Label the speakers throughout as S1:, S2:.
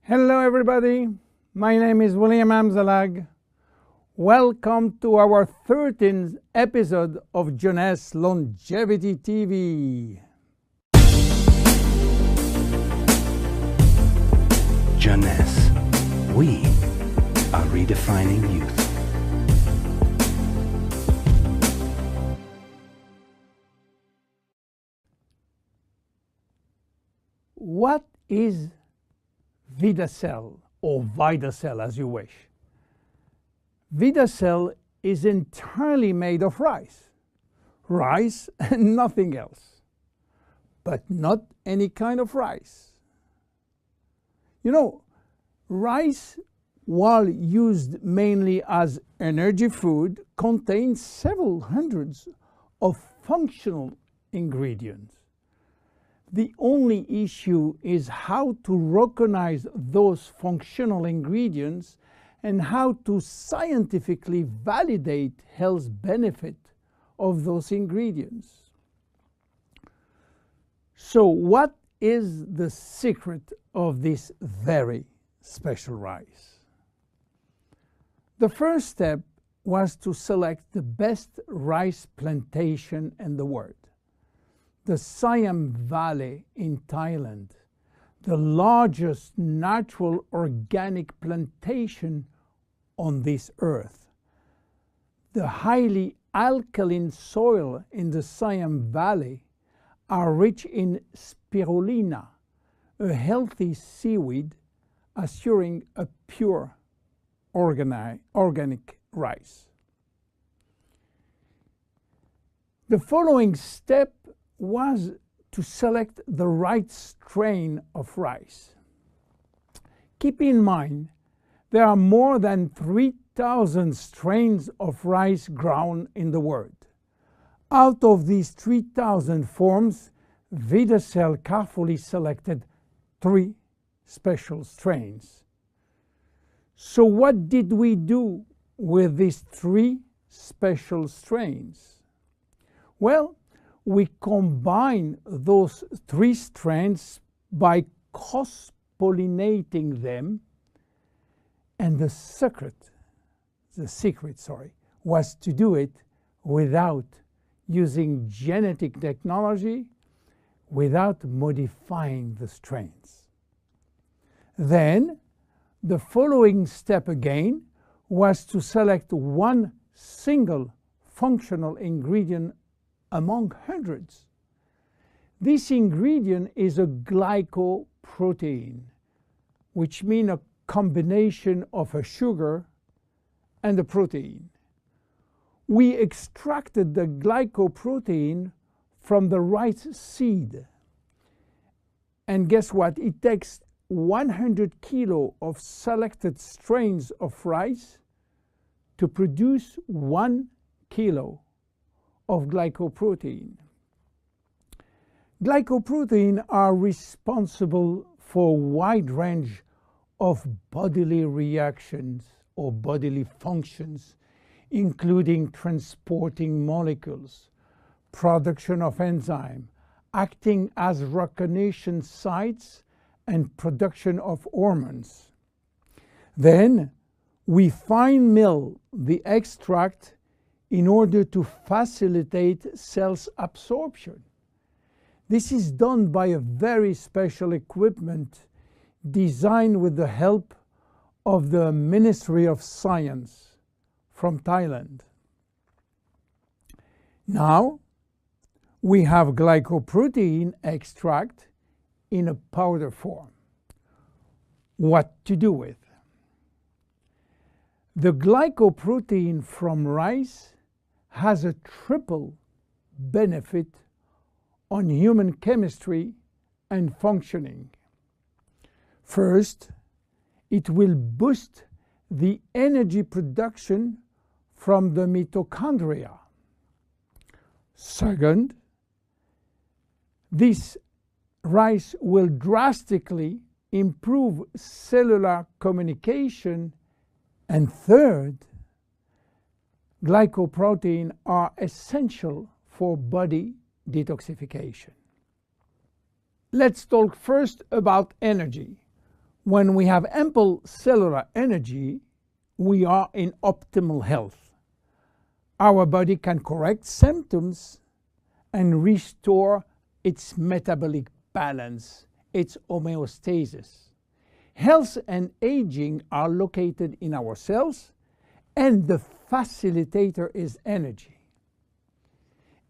S1: Hello everybody, my name is William Amzalag. Welcome to our 13th episode of Jeunesse Longevity TV.
S2: Jeunesse, we are redefining youth.
S1: What is VIDACELL, or VIDACELL as you wish? VIDACELL is entirely made of rice. Rice and nothing else. But not any kind of rice. You know, rice, while used mainly as energy food, contains several hundreds of functional ingredients. The only issue is how to recognize those functional ingredients and how to scientifically validate health benefit of those ingredients. So what is the secret of this very special rice? The first step was to select the best rice plantation in the world. The Siam Valley in Thailand, the largest natural organic plantation on this earth. The highly alkaline soil in the Siam Valley are rich in spirulina, a healthy seaweed assuring a pure organic rice. The following step was to select the right strain of rice. Keep in mind, there are more than 3,000 strains of rice grown in the world. Out of these 3,000 forms, VIDACELL carefully selected 3 special strains. So what did we do with these 3 special strains? Well, we combine those 3 strains by cross-pollinating them, and the secret was to do it without using genetic technology, without modifying the strains. Then, the following step again was to select one single functional ingredient among hundreds. This ingredient is a glycoprotein, which means a combination of a sugar and a protein. We extracted the glycoprotein from the rice seed. And guess what? It takes 100 kilo of selected strains of rice to produce 1 kilo of glycoprotein. Glycoprotein are responsible for a wide range of bodily reactions or bodily functions, including transporting molecules, production of enzyme, acting as recognition sites, and production of hormones. Then we fine mill the extract in order to facilitate cells absorption. This is done by a very special equipment designed with the help of the Ministry of Science from Thailand. Now we have glycoprotein extract in a powder form. What to do with? The glycoprotein from rice has a triple benefit on human chemistry and functioning. First, it will boost the energy production from the mitochondria. Second, this rice will drastically improve cellular communication. And third, glycoprotein are essential for body detoxification. Let's talk first about energy. When we have ample cellular energy, we are in optimal health. Our body can correct symptoms and restore its metabolic balance, its homeostasis. Health and aging are located in our cells, and the facilitator is energy.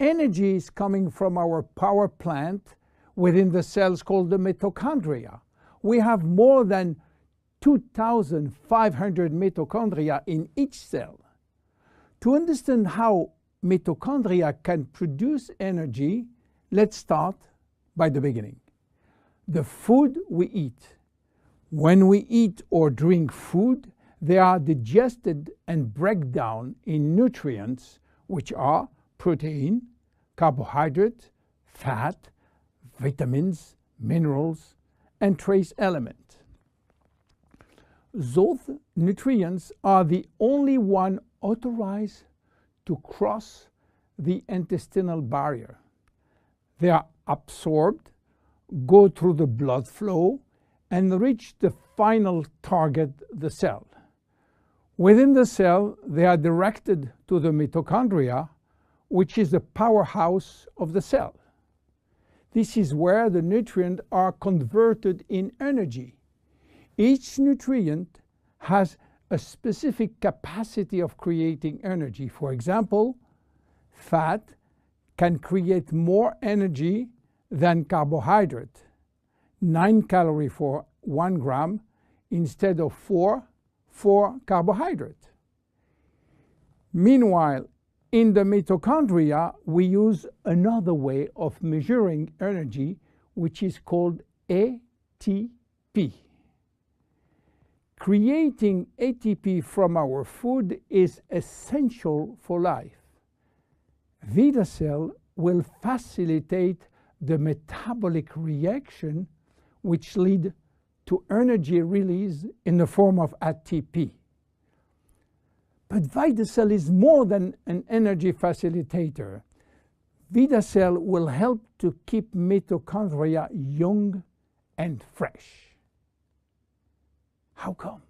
S1: Energy is coming from our power plant within the cells called the mitochondria. We have more than 2,500 mitochondria in each cell. To understand how mitochondria can produce energy, let's start by the beginning. The food we eat. When we eat or drink food, they are digested and break down in nutrients, which are protein, carbohydrate, fat, vitamins, minerals, and trace elements. Those nutrients are the only one authorized to cross the intestinal barrier. They are absorbed, go through the blood flow, and reach the final target, the cell. Within the cell, they are directed to the mitochondria, which is the powerhouse of the cell. This is where the nutrients are converted in energy. Each nutrient has a specific capacity of creating energy. For example, fat can create more energy than carbohydrate, 9 calories for 1 gram instead of 4 for carbohydrate. Meanwhile, in the mitochondria, we use another way of measuring energy, which is called ATP. Creating ATP from our food is essential for life. VIDACELL will facilitate the metabolic reaction which lead to energy release in the form of ATP. But VIDACELL is more than an energy facilitator. VIDACELL will help to keep mitochondria young and fresh. How come?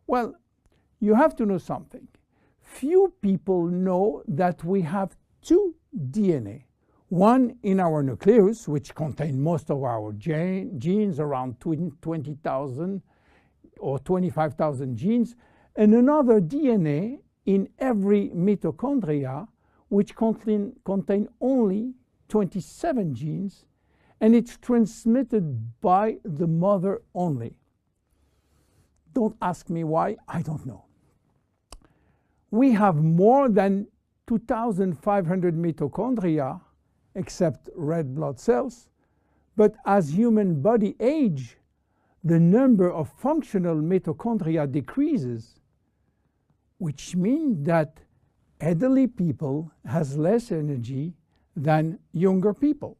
S1: Well, you have to know something. Few people know that we have two DNA. One in our nucleus, which contains most of our genes, around 20,000 or 25,000 genes, and another DNA in every mitochondria, which contain only 27 genes, and it's transmitted by the mother only. Don't ask me why, I don't know. We have more than 2,500 mitochondria, except red blood cells, but as human body age, the number of functional mitochondria decreases, which means that elderly people has less energy than younger people.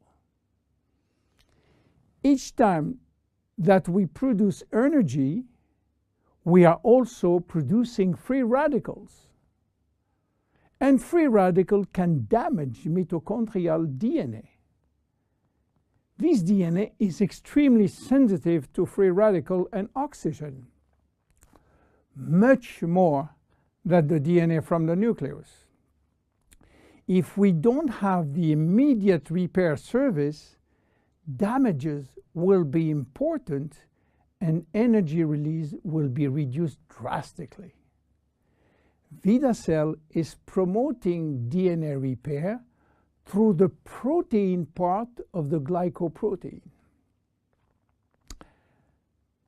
S1: Each time that we produce energy, we are also producing free radicals. And free radical can damage mitochondrial DNA. This DNA is extremely sensitive to free radical and oxygen, much more than the DNA from the nucleus. If we don't have the immediate repair service, damages will be important and energy release will be reduced drastically. VIDACELL is promoting DNA repair through the protein part of the glycoprotein.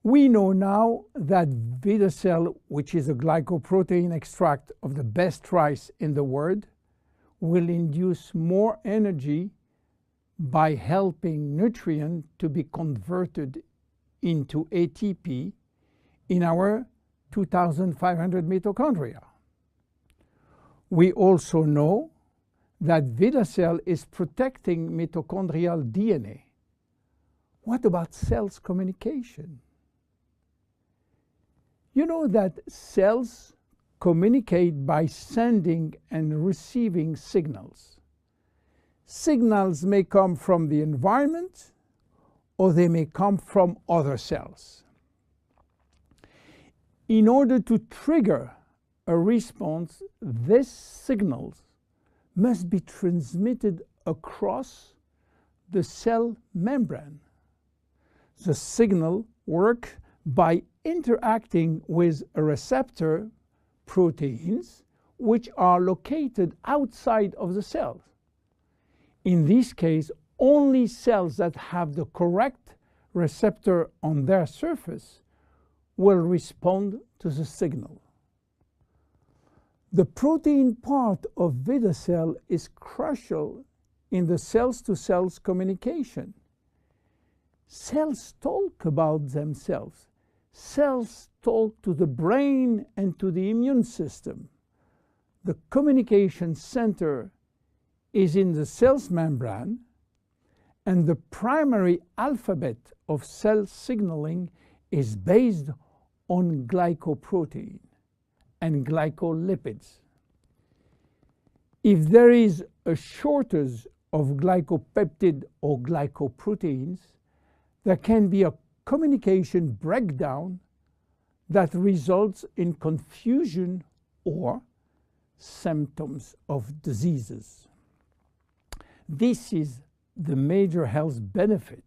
S1: We know now that VIDACELL, which is a glycoprotein extract of the best rice in the world, will induce more energy by helping nutrients to be converted into ATP in our 2,500 mitochondria. We also know that VIDACELL is protecting mitochondrial DNA. What about cells communication? You know that cells communicate by sending and receiving signals. Signals may come from the environment or they may come from other cells. In order to trigger a response, these signals must be transmitted across the cell membrane. The signal works by interacting with a receptor proteins which are located outside of the cells. In this case, only cells that have the correct receptor on their surface will respond to the signal. The protein part of VIDACELL is crucial in the cells-to-cells communication. Cells talk about themselves. Cells talk to the brain and to the immune system. The communication center is in the cell's membrane, and the primary alphabet of cell signaling is based on glycoprotein and glycolipids. If there is a shortage of glycopeptide or glycoproteins, there can be a communication breakdown that results in confusion or symptoms of diseases. This is the major health benefit.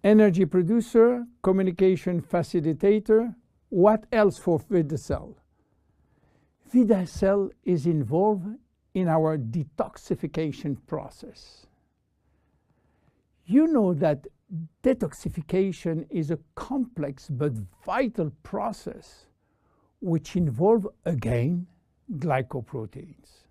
S1: Energy producer, communication facilitator. What else for VIDACELL? VIDACELL is involved in our detoxification process. You know that detoxification is a complex but vital process which involves, again, glycoproteins.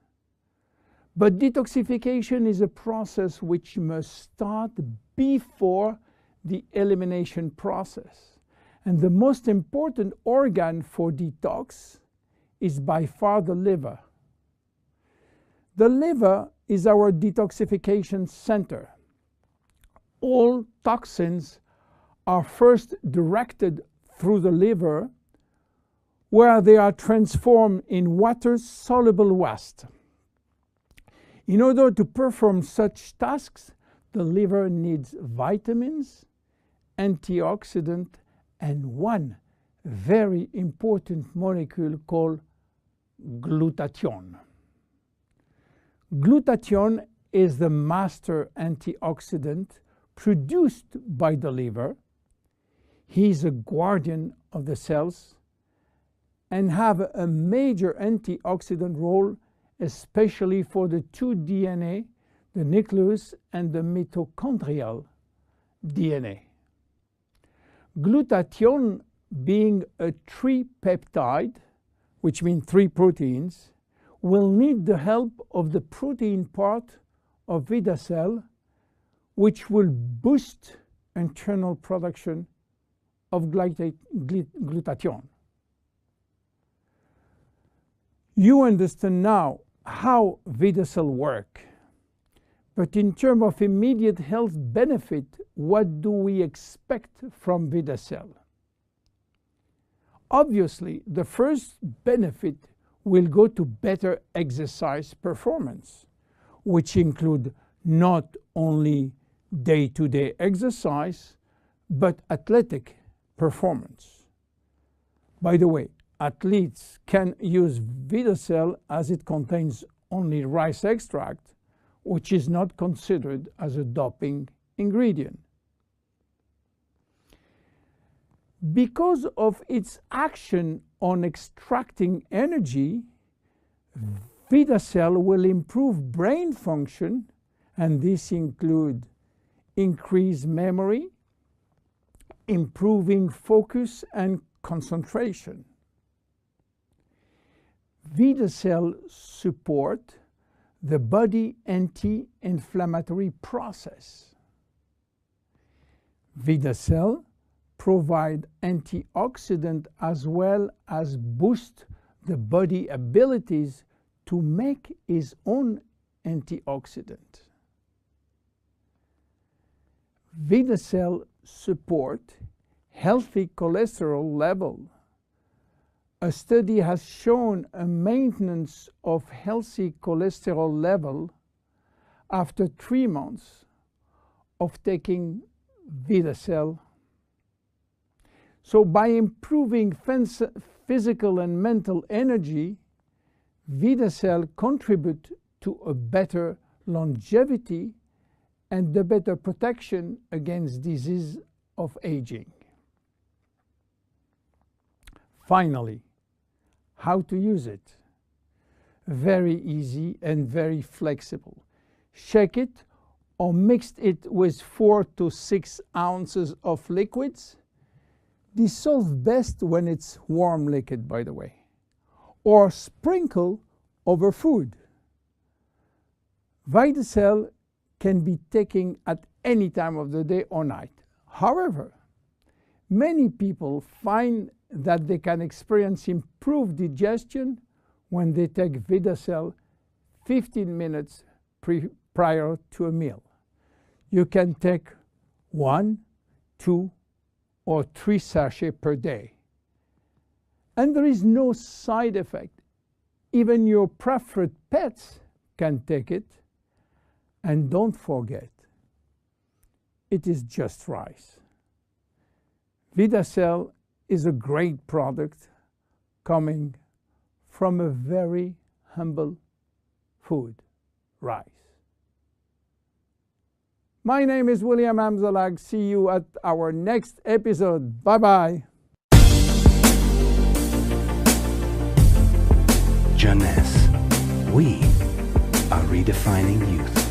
S1: But detoxification is a process which must start before the elimination process. And the most important organ for detox is by far the liver. The liver is our detoxification center. All toxins are first directed through the liver, where they are transformed in water-soluble waste. In order to perform such tasks, the liver needs vitamins, antioxidants, and one very important molecule called glutathione. Glutathione is the master antioxidant produced by the liver. He is a guardian of the cells and have a major antioxidant role, especially for the two DNA, the nucleus and the mitochondrial DNA. Glutathione, being a tripeptide, which means 3 proteins, will need the help of the protein part of VIDACELL, which will boost internal production of glutathione. You understand now how VIDACELL works. But in terms of immediate health benefit, what do we expect from VIDACELL? Obviously, the first benefit will go to better exercise performance, which include not only day-to-day exercise, but athletic performance. By the way, athletes can use VIDACELL as it contains only rice extract, which is not considered as a doping ingredient. Because of its action on extracting energy, VIDACELL will improve brain function, and this includes increased memory, improving focus and concentration. VIDACELL support the body anti-inflammatory process. VIDACELL provide antioxidant as well as boost the body abilities to make its own antioxidant. VIDACELL support healthy cholesterol level. A study has shown a maintenance of healthy cholesterol level after 3 months of taking VIDACELL. So by improving physical and mental energy, VIDACELL contribute to a better longevity and the better protection against disease of aging. Finally, how to use it? Very easy and very flexible. Shake it or mix it with 4 to 6 ounces of liquids. Dissolve best when it's warm liquid, by the way. Or sprinkle over food. VIDACELL can be taken at any time of the day or night. However, many people find that they can experience improved digestion when they take VIDACELL 15 minutes prior to a meal. You can take 1, 2, or 3 sachets per day. And there is no side effect. Even your preferred pets can take it. And don't forget, it is just rice. VIDACELL is a great product coming from a very humble food, rice. My name is William Amzalag. See you at our next episode. Bye-bye.
S2: Jeunesse. We are redefining youth.